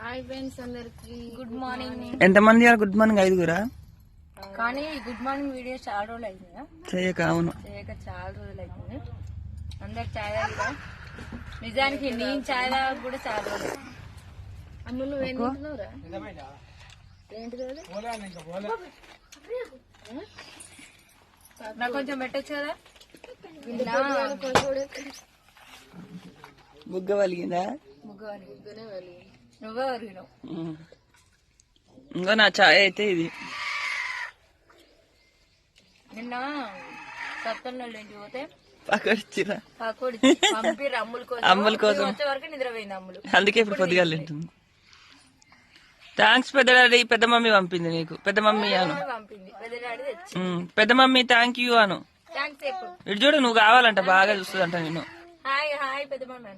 Hi friends అందరికి good morning. ఎంతమంది good morning? 5గురా? కానీ గుడ్ మార్నింగ్ వీడియో చాలా రోజులు అవుతుంది చేయక. అవును, చేయక చాలా రోజులు అవుతుంది. అందరు చాయ్ తాగిరా? నిజానికి నేను చాయ్ తాగక కూడా చాలా రోజులు. అమ్మ నువ్వు ఏం తింటున్నావురా? ఏంటిది అది? నాకు కొంచెం పెట్టచ్చు కదా? బుగ్గ వలిగిందా? నువ్వే వరిగినావు. ఇంకా నా చాయ్ అయితే ఇది. నిన్న సప్తంలో ఇంటికి పోతే పక్కడిచ్చిరా పకోడి పంపిర్రు అమ్ముల కోసం. వచ్చే వరకు నిద్రపోయింది అమ్ములు. అందుకే ఇప్పుడు పొద్దుగా తింటుంది. థ్యాంక్స్ పెద్ద డాడీ. పెద్ద మమ్మీ పంపింది నీకు. పెద్ద మమ్మీ అను. పంపింది పెద్ద డాడీ తెచ్చి. పెద్ద mummy thank you Anu. Thanks చెప్పు. ఇటు చూడు, నువ్వు కావాలంట, బాగా చూస్తుందంట నేను. హాయ్ హాయ్ పెద్ద మమ్మీ.